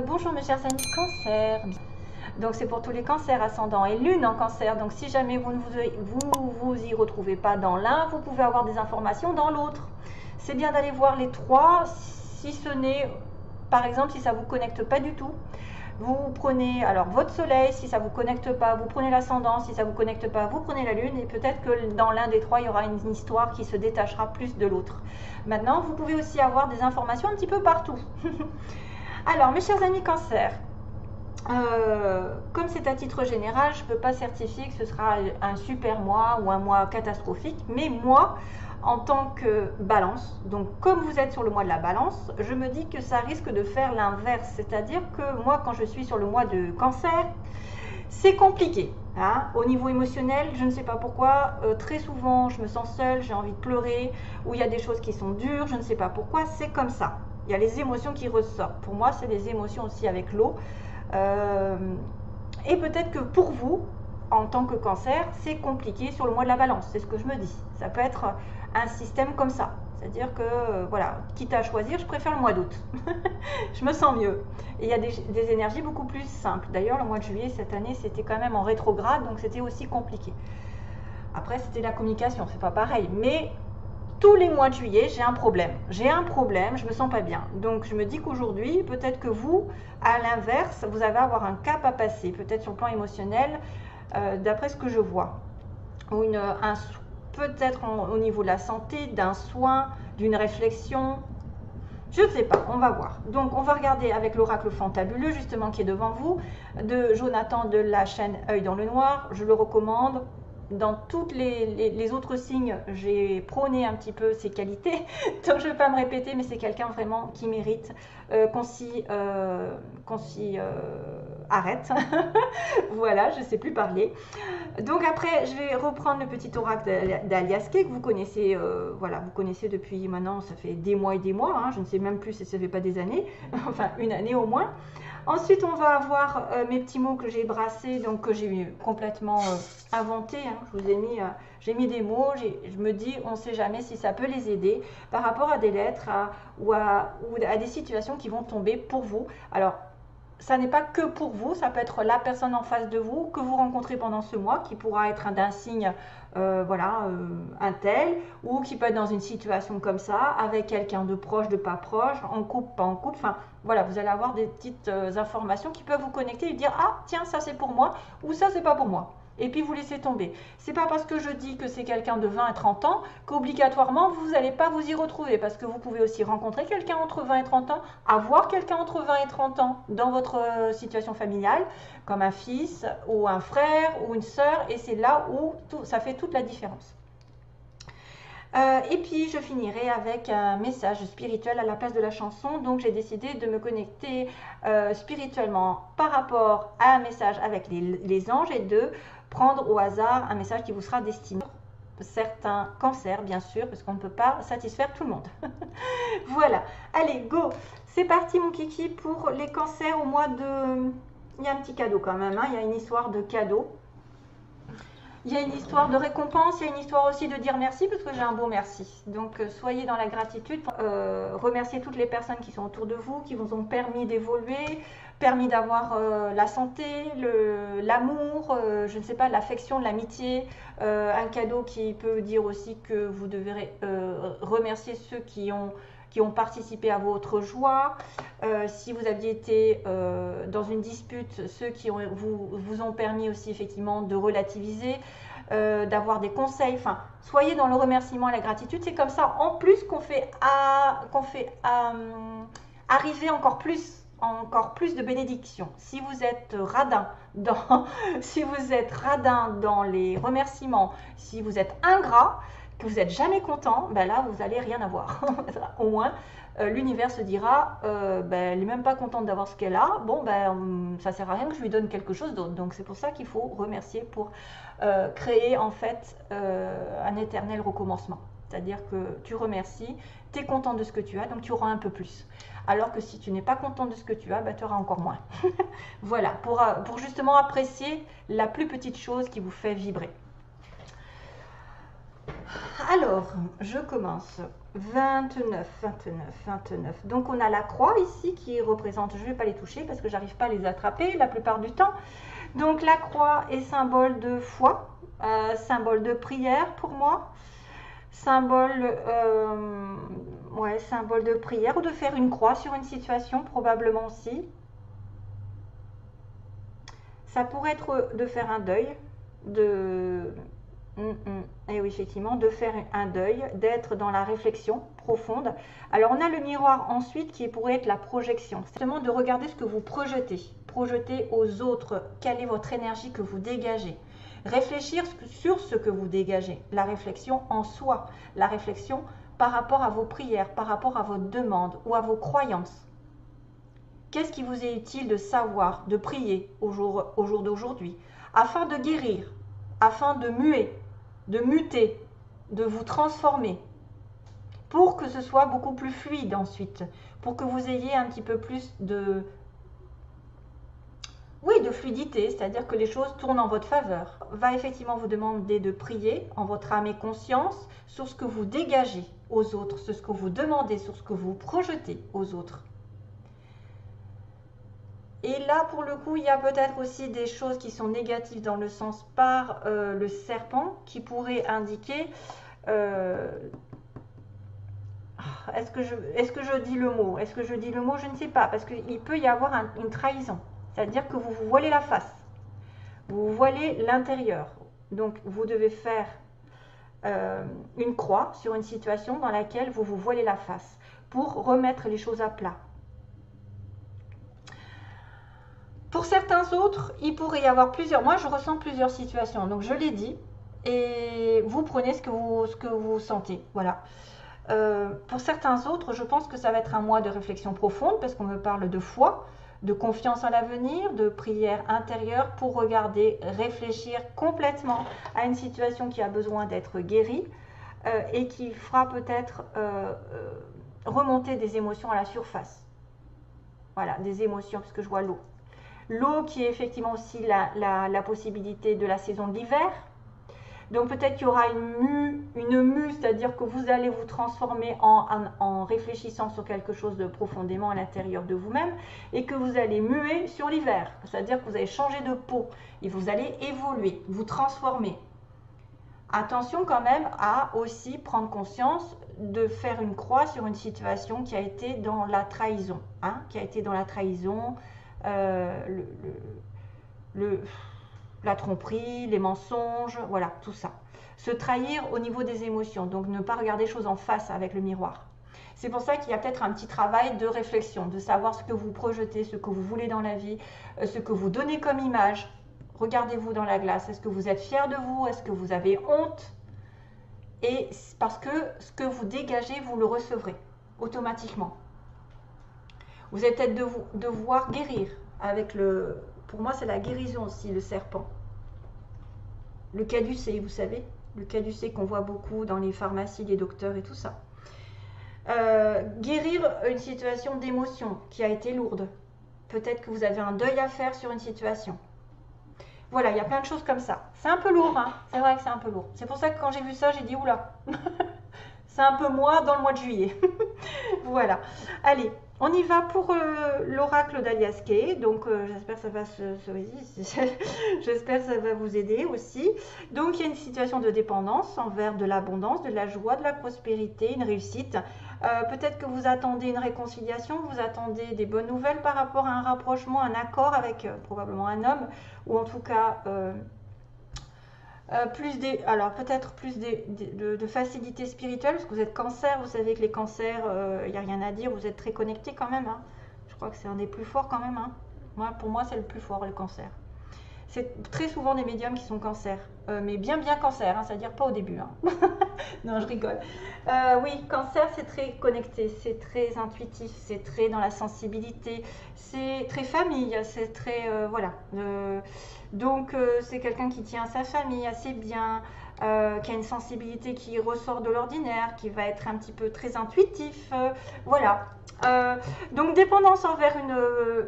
Bonjour mes chers amis Cancer. Donc c'est pour tous les cancers ascendant et lune en cancer. Donc si jamais vous ne vous y retrouvez pas dans l'un, vous pouvez avoir des informations dans l'autre. C'est bien d'aller voir les trois, si ce n'est, par exemple, si ça ne vous connecte pas du tout. Vous prenez alors votre soleil, si ça ne vous connecte pas, vous prenez l'ascendant, si ça ne vous connecte pas, vous prenez la lune, et peut-être que dans l'un des trois, il y aura une histoire qui se détachera plus de l'autre. Maintenant, vous pouvez aussi avoir des informations un petit peu partout. Alors, mes chers amis Cancer, comme c'est à titre général, je ne peux pas certifier que ce sera un super mois ou un mois catastrophique, mais moi, en tant que balance, donc comme vous êtes sur le mois de la balance, je me dis que ça risque de faire l'inverse, c'est-à-dire que moi, quand je suis sur le mois de Cancer, c'est compliqué. Hein. Au niveau émotionnel, je ne sais pas pourquoi, très souvent, je me sens seule, j'ai envie de pleurer, ou il y a des choses qui sont dures, je ne sais pas pourquoi, c'est comme ça. Il y a les émotions qui ressortent. Pour moi, c'est des émotions aussi avec l'eau. Et peut-être que pour vous, en tant que cancer, c'est compliqué sur le mois de la balance. C'est ce que je me dis. Ça peut être un système comme ça. C'est-à-dire que, voilà, quitte à choisir, je préfère le mois d'août. Je me sens mieux. Et il y a des énergies beaucoup plus simples. D'ailleurs, le mois de juillet, cette année, c'était quand même en rétrograde, donc c'était aussi compliqué. Après, c'était la communication, c'est pas pareil. Mais tous les mois de juillet, j'ai un problème. J'ai un problème, je me sens pas bien. Donc, je me dis qu'aujourd'hui, peut-être que vous, à l'inverse, vous allez avoir un cap à passer, peut-être sur le plan émotionnel, d'après ce que je vois. Ou peut-être au niveau de la santé, d'un soin, d'une réflexion. Je ne sais pas, on va voir. Donc, on va regarder avec l'oracle fantabuleux, justement, qui est devant vous, de Jonathan de la chaîne Œil dans le Noir. Je le recommande. Dans tous les autres signes, j'ai prôné un petit peu ses qualités. Donc, je ne vais pas me répéter, mais c'est quelqu'un vraiment qui mérite qu'on s'y arrête. Voilà, je ne sais plus parler. Donc après, je vais reprendre le petit oracle d'Aliaské que vous connaissez, voilà, vous connaissez depuis maintenant, ça fait des mois et des mois, hein, je ne sais même plus si ça fait pas des années, enfin une année au moins. Ensuite, on va avoir mes petits mots que j'ai brassés, donc que j'ai complètement inventés. Hein. Je vous ai mis, j'ai mis des mots. Je me dis, on ne sait jamais si ça peut les aider par rapport à des lettres ou à des situations qui vont tomber pour vous. Alors, ça n'est pas que pour vous, ça peut être la personne en face de vous que vous rencontrez pendant ce mois, qui pourra être d'un signe, voilà, un tel, ou qui peut être dans une situation comme ça, avec quelqu'un de proche, de pas proche, en couple, pas en couple, enfin, voilà, vous allez avoir des petites informations qui peuvent vous connecter et dire, ah, tiens, ça c'est pour moi, ou ça c'est pas pour moi. Et puis vous laissez tomber. C'est pas parce que je dis que c'est quelqu'un de 20 et 30 ans qu'obligatoirement vous n'allez pas vous y retrouver, parce que vous pouvez aussi rencontrer quelqu'un entre 20 et 30 ans, avoir quelqu'un entre 20 et 30 ans dans votre situation familiale, comme un fils ou un frère ou une sœur, et c'est là où ça fait toute la différence. Et puis je finirai avec un message spirituel à la place de la chanson. Donc j'ai décidé de me connecter spirituellement par rapport à un message avec les anges et de prendre au hasard un message qui vous sera destiné. Certains cancers, bien sûr, parce qu'on ne peut pas satisfaire tout le monde. Voilà, allez, go. C'est parti mon kiki pour les cancers au mois de... Il y a un petit cadeau quand même, hein. Il y a une histoire de cadeau. Il y a une histoire de récompense, il y a une histoire aussi de dire merci, parce que j'ai un beau merci. Donc soyez dans la gratitude, remerciez toutes les personnes qui sont autour de vous, qui vous ont permis d'évoluer, permis d'avoir la santé, l'amour, je ne sais pas, l'affection, l'amitié, un cadeau qui peut dire aussi que vous devez remercier ceux qui ont participé à votre joie. Si vous aviez été dans une dispute, ceux qui vous ont permis aussi effectivement de relativiser, d'avoir des conseils. Enfin, soyez dans le remerciement et la gratitude. C'est comme ça, en plus, qu'on fait arriver encore plus de bénédictions. Si vous êtes radin dans les remerciements, si vous êtes ingrat, que vous n'êtes jamais content, ben là, vous n'allez rien avoir. Au moins, l'univers se dira, ben, elle n'est même pas contente d'avoir ce qu'elle a, bon, ben, ça ne sert à rien que je lui donne quelque chose d'autre. Donc, c'est pour ça qu'il faut remercier pour créer, en fait, un éternel recommencement. C'est-à-dire que tu remercies, tu es content de ce que tu as, donc tu auras un peu plus. Alors que si tu n'es pas content de ce que tu as, ben, tu auras encore moins. Voilà, pour justement apprécier la plus petite chose qui vous fait vibrer. Alors, je commence. 29, 29, 29. Donc on a la croix ici qui représente, je ne vais pas les toucher parce que j'arrive pas à les attraper la plupart du temps. Donc la croix est symbole de foi, symbole de prière pour moi, symbole, ouais, symbole de prière ou de faire une croix sur une situation probablement aussi. Ça pourrait être de faire un deuil, et oui, effectivement, de faire un deuil, d'être dans la réflexion profonde. Alors, on a le miroir ensuite qui pourrait être la projection. C'est simplement de regarder ce que vous projetez. Projetez aux autres. Quelle est votre énergie que vous dégagez? Réfléchir sur ce que vous dégagez. La réflexion en soi. La réflexion par rapport à vos prières, par rapport à vos demandes ou à vos croyances. Qu'est-ce qui vous est utile de savoir, de prier au jour d'aujourd'hui, afin de guérir, afin de muter, de vous transformer, pour que ce soit beaucoup plus fluide ensuite, pour que vous ayez un petit peu plus de fluidité, c'est-à-dire que les choses tournent en votre faveur. Va effectivement vous demander de prier en votre âme et conscience sur ce que vous dégagez aux autres, sur ce que vous demandez, sur ce que vous projetez aux autres. Et là, pour le coup, il y a peut-être aussi des choses qui sont négatives dans le sens par le serpent qui pourrait indiquer... est-ce que je dis le mot? Est-ce que je dis le mot? Je ne sais pas, parce qu'il peut y avoir une trahison. C'est-à-dire que vous vous voilez la face. Vous voilez l'intérieur. Donc, vous devez faire une croix sur une situation dans laquelle vous vous voilez la face pour remettre les choses à plat. Pour certains autres, il pourrait y avoir plusieurs. Moi, je ressens plusieurs situations. Donc, je l'ai dit. Et vous prenez ce que vous sentez. Voilà. Pour certains autres, je pense que ça va être un mois de réflexion profonde parce qu'on me parle de foi, de confiance en l'avenir, de prière intérieure pour regarder, réfléchir complètement à une situation qui a besoin d'être guérie et qui fera peut-être remonter des émotions à la surface. Voilà, des émotions, parce que je vois l'eau. L'eau qui est effectivement aussi la possibilité de la saison de l'hiver. Donc peut-être qu'il y aura une mue, c'est-à-dire que vous allez vous transformer en réfléchissant sur quelque chose de profondément à l'intérieur de vous-même et que vous allez muer sur l'hiver. C'est-à-dire que vous allez changer de peau et vous allez évoluer, vous transformer. Attention quand même à aussi prendre conscience de faire une croix sur une situation qui a été dans la trahison. Hein, qui a été dans la trahison, la tromperie, les mensonges, voilà, tout ça. Se trahir au niveau des émotions, donc ne pas regarder les choses en face avec le miroir. C'est pour ça qu'il y a peut-être un petit travail de réflexion, de savoir ce que vous projetez, ce que vous voulez dans la vie, ce que vous donnez comme image. Regardez-vous dans la glace, est-ce que vous êtes fier de vous? Est-ce que vous avez honte? Et parce que ce que vous dégagez, vous le recevrez automatiquement. Vous allez peut-être devoir guérir avec le... Pour moi, c'est la guérison aussi, le serpent. Le caducée, vous savez, le caducée qu'on voit beaucoup dans les pharmacies, les docteurs et tout ça. Guérir une situation d'émotion qui a été lourde. Peut-être que vous avez un deuil à faire sur une situation. Voilà, il y a plein de choses comme ça. C'est un peu lourd, hein. C'est vrai que c'est un peu lourd. C'est pour ça que quand j'ai vu ça, j'ai dit, oula, c'est un peu moi dans le mois de juillet. Voilà. Allez, on y va pour l'oracle d'Alias Kay. Donc, j'espère que ça va j'espère que ça va vous aider aussi. Donc, il y a une situation de dépendance envers de l'abondance, de la joie, de la prospérité, une réussite. Peut-être que vous attendez une réconciliation, vous attendez des bonnes nouvelles par rapport à un rapprochement, un accord avec probablement un homme, ou en tout cas peut-être plus de facilité spirituelle, parce que vous êtes cancer, vous savez que les cancers, il n'y a rien à dire, vous êtes très connectés quand même. Hein. Je crois que c'est un des plus forts quand même. Hein. Pour moi, c'est le plus fort, le cancer. C'est très souvent des médiums qui sont cancer, mais bien cancer, hein, c'est-à-dire pas au début. Hein. Non, je rigole. Oui, cancer, c'est très connecté, c'est très intuitif, c'est très dans la sensibilité, c'est très famille, c'est très... voilà. Donc, c'est quelqu'un qui tient à sa famille, à ses biens, qui a une sensibilité qui ressort de l'ordinaire, qui va être un petit peu très intuitif, voilà. Donc dépendance envers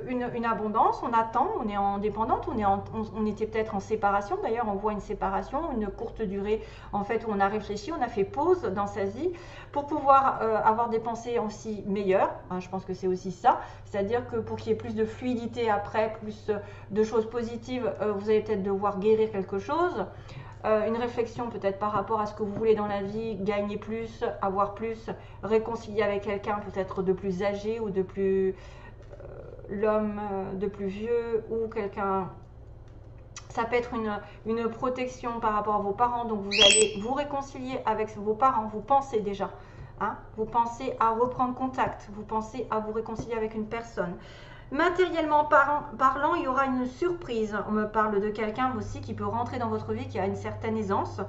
une abondance, on attend, on est en dépendante, on était peut-être en séparation, d'ailleurs on voit une séparation, une courte durée en fait où on a réfléchi, on a fait pause dans sa vie pour pouvoir avoir des pensées aussi meilleures, hein, je pense que c'est aussi ça, c'est-à-dire que pour qu'il y ait plus de fluidité après, plus de choses positives, vous allez peut-être devoir guérir quelque chose. Une réflexion peut-être par rapport à ce que vous voulez dans la vie, gagner plus, avoir plus, réconcilier avec quelqu'un peut-être de plus âgé ou de plus l'homme de plus vieux ou quelqu'un. Ça peut être une protection par rapport à vos parents, donc vous allez vous réconcilier avec vos parents, vous pensez déjà, hein, vous pensez à reprendre contact, vous pensez à vous réconcilier avec une personne. Matériellement parlant, il y aura une surprise. On me parle de quelqu'un aussi qui peut rentrer dans votre vie, qui a une certaine aisance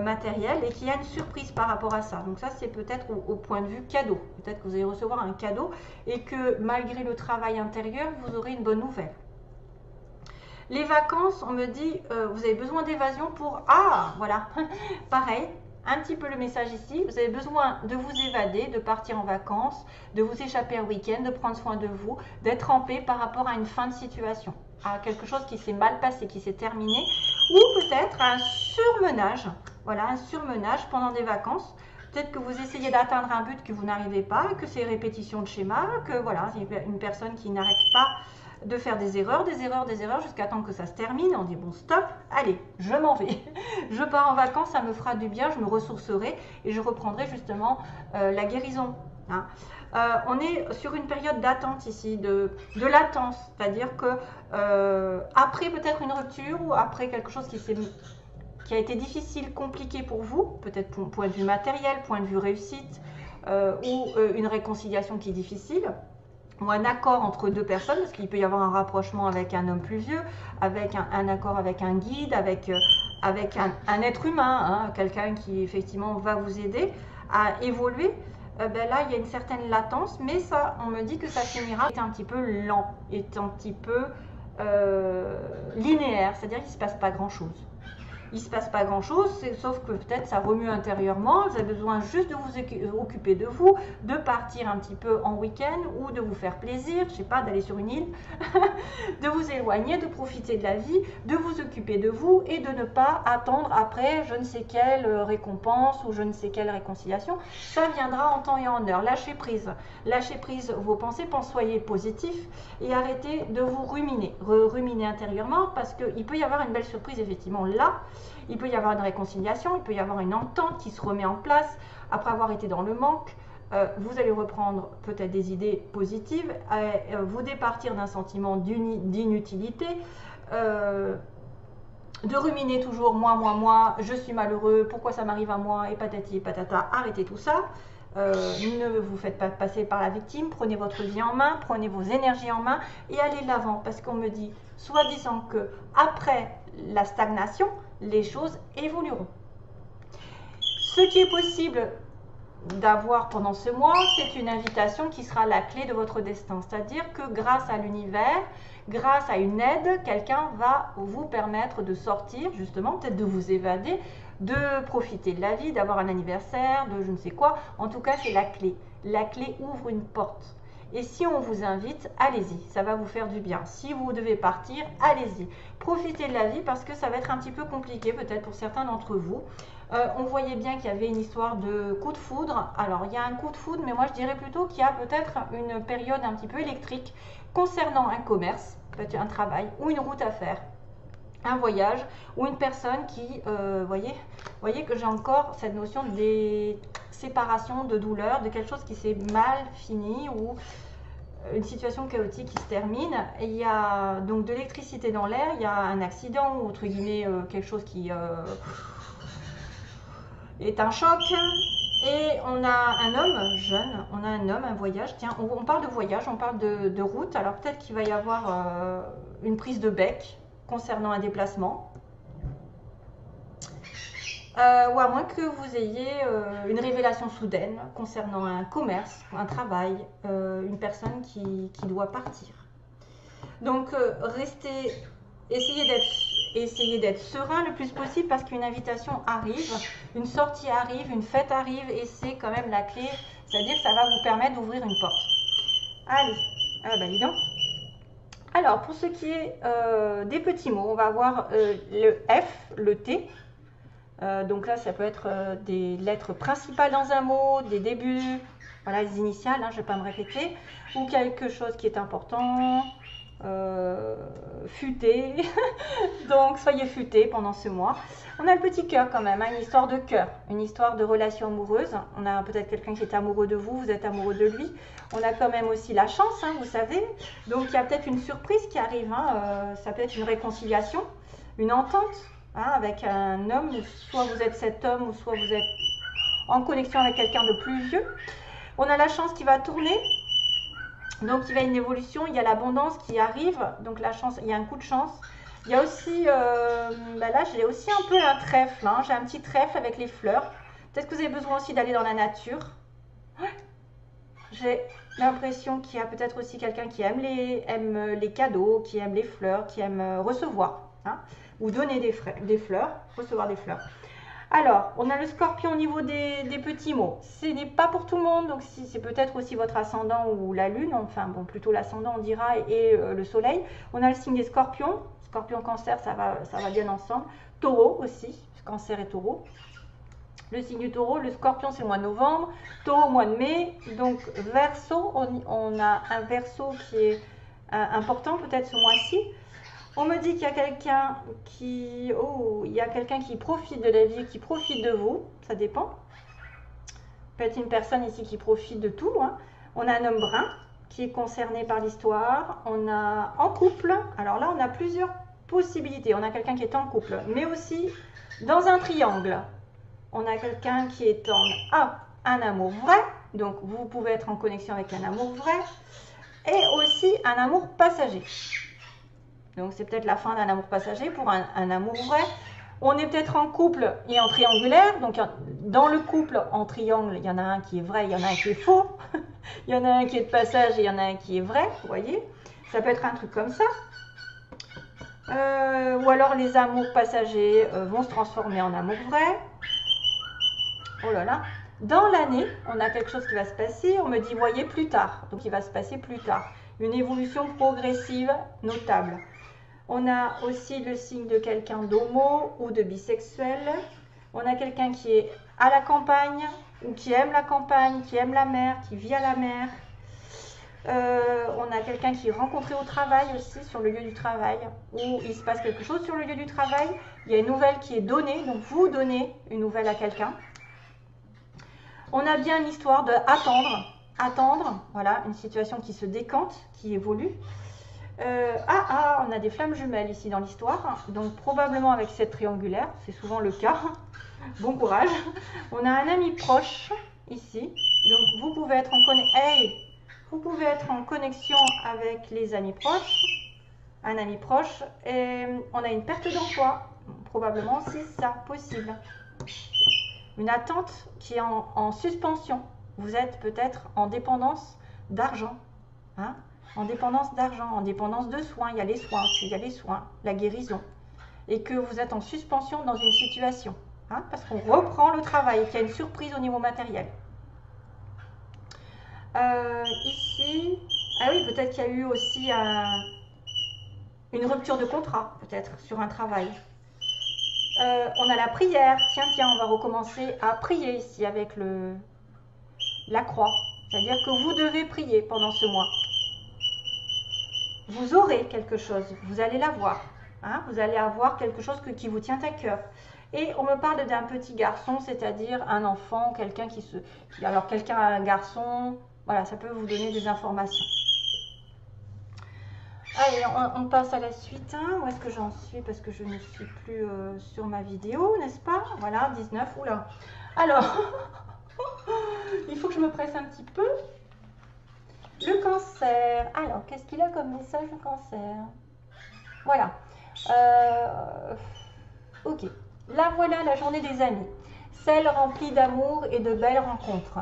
matérielle et qui a une surprise par rapport à ça. Donc ça, c'est peut-être au point de vue cadeau. Peut-être que vous allez recevoir un cadeau et que malgré le travail intérieur, vous aurez une bonne nouvelle. Les vacances, on me dit, vous avez besoin d'évasion pour... Ah, voilà, pareil. Un petit peu le message ici, vous avez besoin de vous évader, de partir en vacances, de vous échapper un week-end, de prendre soin de vous, d'être en paix par rapport à une fin de situation, à quelque chose qui s'est mal passé, qui s'est terminé, ou peut-être un surmenage, voilà, un surmenage pendant des vacances. Peut-être que vous essayez d'atteindre un but que vous n'arrivez pas, que c'est répétition de schéma, que voilà, c'est une personne qui n'arrête pas de faire des erreurs jusqu'à temps que ça se termine. On dit bon stop, allez, je m'en vais. Je pars en vacances, ça me fera du bien, je me ressourcerai et je reprendrai justement la guérison. Hein. On est sur une période d'attente ici, de latence, c'est-à-dire que après peut-être une rupture ou après quelque chose qui a été difficile, compliqué pour vous, peut-être point de vue matériel, point de vue réussite, ou une réconciliation qui est difficile, ou un accord entre deux personnes, parce qu'il peut y avoir un rapprochement avec un homme plus vieux, avec un accord avec un guide, avec un être humain, hein, quelqu'un qui effectivement va vous aider à évoluer. Ben là, il y a une certaine latence, mais ça, on me dit que ça finira est un petit peu lent, est un petit peu linéaire, c'est-à-dire qu'il ne se passe pas grand-chose. Il ne se passe pas grand chose, sauf que peut-être ça remue intérieurement, vous avez besoin juste de vous occuper de vous, de partir un petit peu en week-end ou de vous faire plaisir, je ne sais pas, d'aller sur une île, de vous éloigner, de profiter de la vie, de vous occuper de vous et de ne pas attendre après je ne sais quelle récompense ou je ne sais quelle réconciliation. Ça viendra en temps et en heure. Lâchez prise vos pensées, soyez positif et arrêtez de vous ruminer intérieurement parce qu'il peut y avoir une belle surprise effectivement là. Il peut y avoir une réconciliation, il peut y avoir une entente qui se remet en place après avoir été dans le manque. Vous allez reprendre peut-être des idées positives, vous départir d'un sentiment d'inutilité, de ruminer toujours moi, je suis malheureux, pourquoi ça m'arrive à moi, et patati et patata, arrêtez tout ça. Ne vous faites pas passer par la victime, prenez votre vie en main, prenez vos énergies en main et allez de l'avant parce qu'on me dit, soi-disant que après la stagnation, les choses évolueront. Ce qui est possible d'avoir pendant ce mois, c'est une invitation qui sera la clé de votre destin. C'est-à-dire que grâce à l'univers, grâce à une aide, quelqu'un va vous permettre de sortir, justement, peut-être de vous évader, de profiter de la vie, d'avoir un anniversaire, de je ne sais quoi. En tout cas, c'est la clé. La clé ouvre une porte. Et si on vous invite, allez-y, ça va vous faire du bien. Si vous devez partir, allez-y. Profitez de la vie parce que ça va être un petit peu compliqué peut-être pour certains d'entre vous. On voyait bien qu'il y avait une histoire de coup de foudre. Alors, il y a un coup de foudre, mais moi je dirais plutôt qu'il y a peut-être une période un petit peu électrique concernant un commerce, peut-être un travail ou une route à faire. Un voyage ou une personne qui, voyez que j'ai encore cette notion des séparations, de douleur, de quelque chose qui s'est mal fini ou une situation chaotique qui se termine. Et il y a donc de l'électricité dans l'air, il y a un accident ou entre guillemets quelque chose qui est un choc. Et on a un homme jeune, on a un homme, un voyage. Tiens, on parle de voyage, on parle de route. Alors peut-être qu'il va y avoir une prise de bec concernant un déplacement. Ou à moins que vous ayez une révélation soudaine concernant un commerce, un travail, une personne qui doit partir. Donc essayez d'être essayez d'être serein le plus possible parce qu'une invitation arrive, une sortie arrive, une fête arrive et c'est quand même la clé. C'est-à-dire que ça va vous permettre d'ouvrir une porte. Allez, ah bah dis donc. Alors, pour ce qui est des petits mots, on va avoir le F, le T. Donc là, ça peut être des lettres principales dans un mot, des débuts, voilà, les initiales, hein, je ne vais pas me répéter, ou quelque chose qui est important, futé. Donc, soyez futés pendant ce mois. On a le petit cœur quand même, hein, une histoire de cœur, une histoire de relation amoureuse. On a peut-être quelqu'un qui est amoureux de vous, vous êtes amoureux de lui. On a quand même aussi la chance, hein, vous savez. Donc, il y a peut-être une surprise qui arrive. Hein, ça peut être une réconciliation, une entente. Hein, avec un homme, soit vous êtes cet homme, ou soit vous êtes en connexion avec quelqu'un de plus vieux. On a la chance qui va tourner, donc il y a une évolution, il y a l'abondance qui arrive, donc la chance, il y a un coup de chance. Il y a aussi, là j'ai aussi un peu un trèfle, hein, j'ai un petit trèfle avec les fleurs. Peut-être que vous avez besoin aussi d'aller dans la nature. J'ai l'impression qu'il y a peut-être aussi quelqu'un qui aime les cadeaux, qui aime les fleurs, qui aime recevoir. Hein, ou donner des fleurs, recevoir des fleurs. Alors, on a le scorpion au niveau des petits mots. Ce n'est pas pour tout le monde, donc si c'est peut-être aussi votre ascendant ou la lune, enfin bon, plutôt l'ascendant on dira, et le soleil. On a le signe des scorpions, scorpion, cancer, ça va bien ensemble. Taureau aussi, cancer et taureau. Le signe du taureau, le scorpion c'est le mois de novembre, taureau au mois de mai, donc verseau, on a un verseau qui est important peut-être ce mois-ci. On me dit qu'il y a quelqu'un qui profite de la vie, qui profite de vous, ça dépend. Peut-être une personne ici qui profite de tout. Hein. On a un homme brun qui est concerné par l'histoire. On a en couple, alors là on a plusieurs possibilités. On a quelqu'un qui est en couple, mais aussi dans un triangle. On a quelqu'un qui est en un amour vrai, donc vous pouvez être en connexion avec un amour vrai, et aussi un amour passager. Donc c'est peut-être la fin d'un amour passager pour un amour vrai. On est peut-être en couple et en triangulaire. Donc dans le couple en triangle, il y en a un qui est vrai, il y en a un qui est faux. Il y en a un qui est de passage et il y en a un qui est vrai. Vous voyez, ça peut être un truc comme ça. Ou alors les amours passagers vont se transformer en amour vrai. Oh là là. Dans l'année, on a quelque chose qui va se passer. On me dit, voyez, plus tard. Donc il va se passer plus tard. Une évolution progressive notable. On a aussi le signe de quelqu'un d'homo ou de bisexuel. On a quelqu'un qui est à la campagne ou qui aime la campagne, qui aime la mer, qui vit à la mer. On a quelqu'un qui est rencontré au travail aussi, sur le lieu du travail, où il se passe quelque chose sur le lieu du travail. Il y a une nouvelle qui est donnée, donc vous donnez une nouvelle à quelqu'un. On a bien l'histoire de attendre, voilà, une situation qui se décante, qui évolue. On a des flammes jumelles ici dans l'histoire, donc probablement avec cette triangulaire, c'est souvent le cas. Bon courage. On a un ami proche ici, donc vous pouvez être en connexion avec les amis proches, un ami proche, et on a une perte d'emploi, probablement si ça possible. Une attente qui est en suspension. Vous êtes peut-être en dépendance d'argent, hein, en dépendance d'argent, en dépendance de soins. Il y a les soins aussi, il y a les soins, la guérison. Et que vous êtes en suspension dans une situation. Hein, parce qu'on reprend le travail et qu'il y a une surprise au niveau matériel. Ici, ah oui, peut-être qu'il y a eu aussi une rupture de contrat, peut-être, sur un travail. On a la prière. Tiens, on va recommencer à prier ici avec la croix. C'est-à-dire que vous devez prier pendant ce mois. Vous aurez quelque chose, vous allez l'avoir. Hein, vous allez avoir quelque chose qui vous tient à cœur. Et on me parle d'un petit garçon, c'est-à-dire un enfant, quelqu'un alors quelqu'un a un garçon, voilà, ça peut vous donner des informations. Allez, on passe à la suite. Hein. Où est-ce que j'en suis? Parce que je ne suis plus sur ma vidéo, n'est-ce pas? Voilà, 19, oula. Alors, il faut que je me presse un petit peu. Le cancer. Alors, qu'est-ce qu'il a comme message, le cancer? Voilà. Ok. Là, voilà la journée des amis. Celle remplie d'amour et de belles rencontres.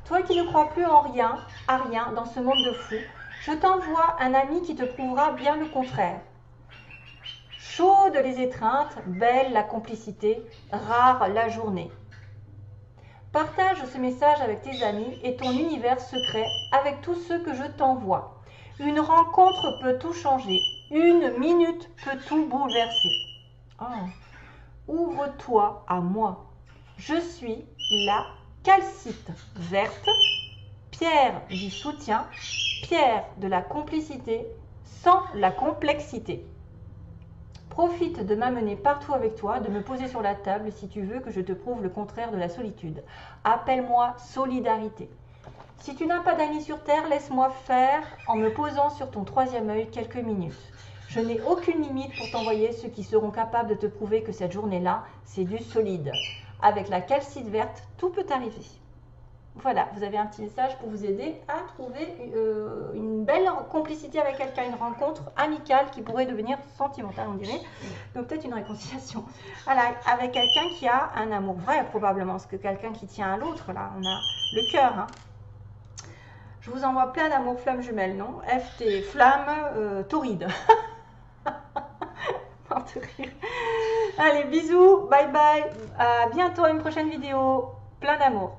Toi qui ne crois plus à rien dans ce monde de fous, je t'envoie un ami qui te prouvera bien le contraire. Chaudes les étreintes, belle la complicité, rare la journée. Partage ce message avec tes amis et ton univers secret avec tous ceux que je t'envoie. Une rencontre peut tout changer. Une minute peut tout bouleverser. Oh. Ouvre-toi à moi. Je suis la calcite verte, pierre du soutien, pierre de la complicité, sans la complexité. Profite de m'amener partout avec toi, de me poser sur la table si tu veux que je te prouve le contraire de la solitude. Appelle-moi solidarité. Si tu n'as pas d'amis sur terre, laisse-moi faire en me posant sur ton troisième œil quelques minutes. Je n'ai aucune limite pour t'envoyer ceux qui seront capables de te prouver que cette journée-là, c'est du solide. Avec la calcite verte, tout peut arriver. Voilà, vous avez un petit message pour vous aider à trouver une belle complicité avec quelqu'un, une rencontre amicale qui pourrait devenir sentimentale, on dirait. Donc peut-être une réconciliation. Voilà, avec quelqu'un qui a un amour vrai, probablement, parce que quelqu'un qui tient à l'autre, là, on a le cœur. Hein. Je vous envoie plein d'amour, flamme jumelle, non? FT, flamme, tauride. Allez, bisous, bye bye. À bientôt, une prochaine vidéo. Plein d'amour.